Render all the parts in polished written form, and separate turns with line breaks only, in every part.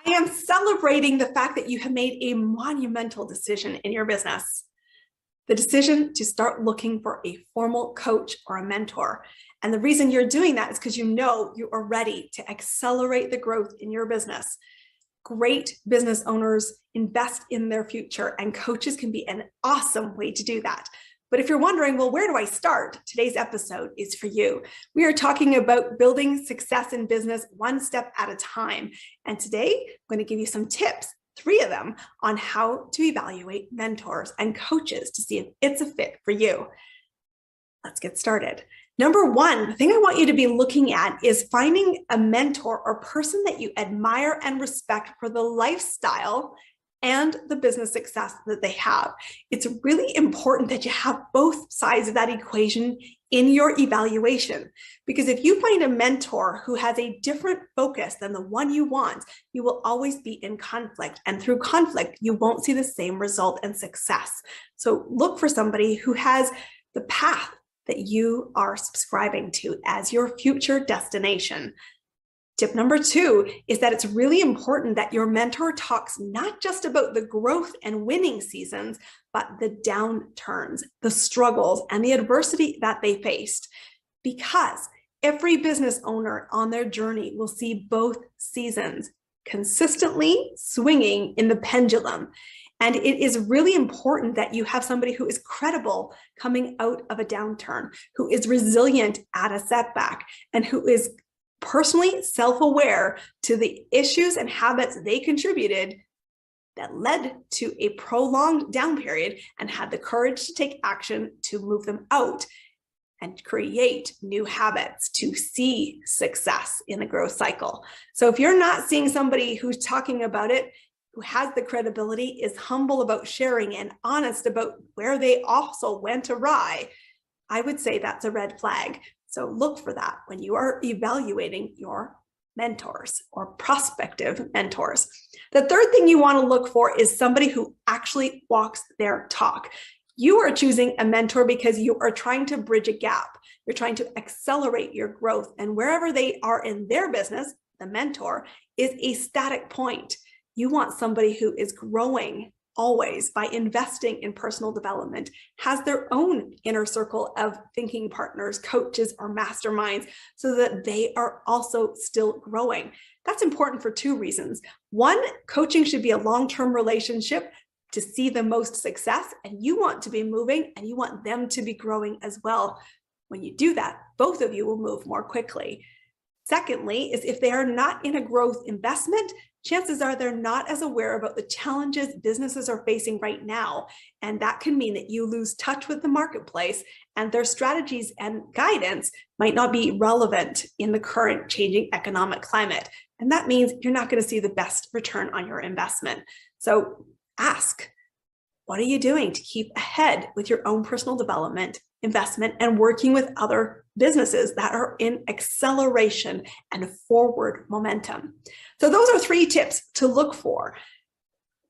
I am celebrating the fact that you have made a monumental decision in your business. The decision to start looking for a formal coach or a mentor. And the reason you're doing that is because you know you are ready to accelerate the growth in your business. Great business owners invest in their future, and coaches can be an awesome way to do that. But if you're wondering, well, where do I start? Today's episode is for you. We are talking about building success in business one step at a time. And today, I'm going to give you some tips, 3 of them, on how to evaluate mentors and coaches to see if it's a fit for you. Let's get started. Number 1, the thing I want you to be looking at is finding a mentor or person that you admire and respect for the lifestyle and the business success that they have. It's really important that you have both sides of that equation in your evaluation, because if you find a mentor who has a different focus than the one you want, you will always be in conflict, and through conflict, you won't see the same result and success. So look for somebody who has the path that you are subscribing to as your future destination. Tip number 2 is that it's really important that your mentor talks not just about the growth and winning seasons, but the downturns, the struggles, and the adversity that they faced. Because every business owner on their journey will see both seasons consistently swinging in the pendulum. And it is really important that you have somebody who is credible coming out of a downturn, who is resilient at a setback, and who is personally self-aware to the issues and habits they contributed that led to a prolonged down period and had the courage to take action to move them out and create new habits to see success in the growth cycle. So if you're not seeing somebody who's talking about it, who has the credibility, is humble about sharing and honest about where they also went awry, I would say that's a red flag. So look for that when you are evaluating your mentors or prospective mentors. The 3rd thing you want to look for is somebody who actually walks their talk. You are choosing a mentor because you are trying to bridge a gap. You're trying to accelerate your growth, and wherever they are in their business, the mentor is a static point. You want somebody who is growing always by investing in personal development, has their own inner circle of thinking partners, coaches, or masterminds, so that they are also still growing. That's important for 2 reasons. 1, coaching should be a long-term relationship to see the most success, and you want to be moving and you want them to be growing as well. When you do that, both of you will move more quickly. Secondly, is if they are not in a growth investment, chances are they're not as aware about the challenges businesses are facing right now. And that can mean that you lose touch with the marketplace, and their strategies and guidance might not be relevant in the current changing economic climate. And that means you're not going to see the best return on your investment. So ask, what are you doing to keep ahead with your own personal development, investment, and working with other businesses that are in acceleration and forward momentum? So those are 3 tips to look for.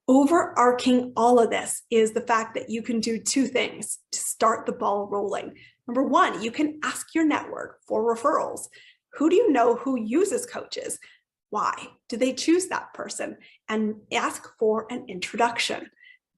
Overarching all of this is the fact that you can do 2 things to start the ball rolling. Number 1, you can ask your network for referrals. Who do you know who uses coaches? Why do they choose that person? And ask for an introduction.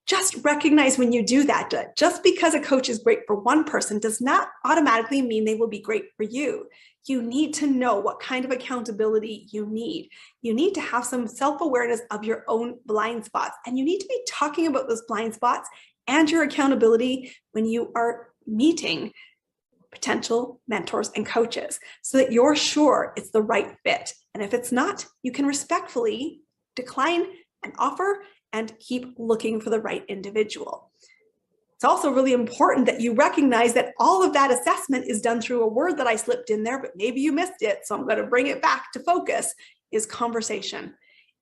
Just recognize when you do that, just because a coach is great for one person does not automatically mean they will be great for you. You need to know what kind of accountability you need. You need to have some self-awareness of your own blind spots, and you need to be talking about those blind spots and your accountability when you are meeting potential mentors and coaches, so that you're sure it's the right fit. And if it's not, you can respectfully decline an offer and keep looking for the right individual. It's also really important that you recognize that all of that assessment is done through a word that I slipped in there, but maybe you missed it, so I'm going to bring it back to focus, is conversation.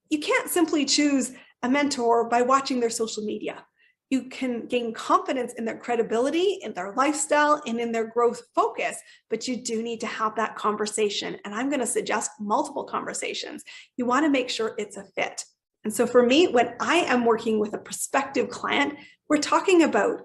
You can't simply choose a mentor by watching their social media. You can gain confidence in their credibility, in their lifestyle, and in their growth focus, but you do need to have that conversation. And I'm going to suggest multiple conversations. You want to make sure it's a fit. And so for me, when I am working with a prospective client, we're talking about,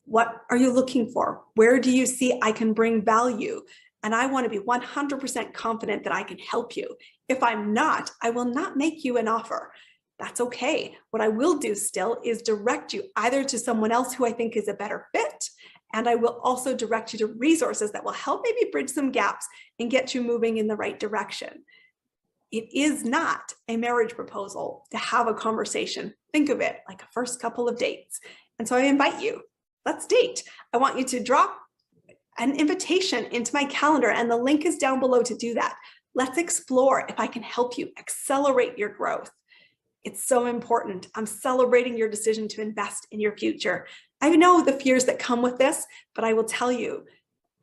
what are you looking for? Where do you see I can bring value? And I want to be 100% confident that I can help you. If I'm not, I will not make you an offer. That's okay. What I will do still is direct you either to someone else who I think is a better fit, and I will also direct you to resources that will help maybe bridge some gaps and get you moving in the right direction. It is not a marriage proposal to have a conversation. Think of it like a first couple of dates. And so I invite you, let's date. I want you to drop an invitation into my calendar, and the link is down below to do that. Let's explore if I can help you accelerate your growth. It's so important. I'm celebrating your decision to invest in your future. I know the fears that come with this, but I will tell you,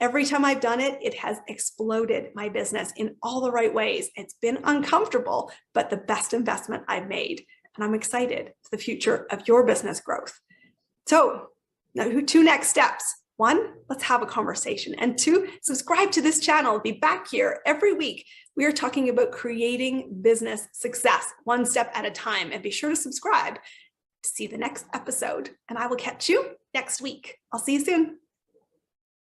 every time I've done it, it has exploded my business in all the right ways. It's been uncomfortable, but the best investment I've made. And I'm excited for the future of your business growth. So now, 2 next steps. 1, let's have a conversation. And 2, subscribe to this channel. I'll be back here every week. We are talking about creating business success, 1 step at a time. And be sure to subscribe to see the next episode. And I will catch you next week. I'll see you soon.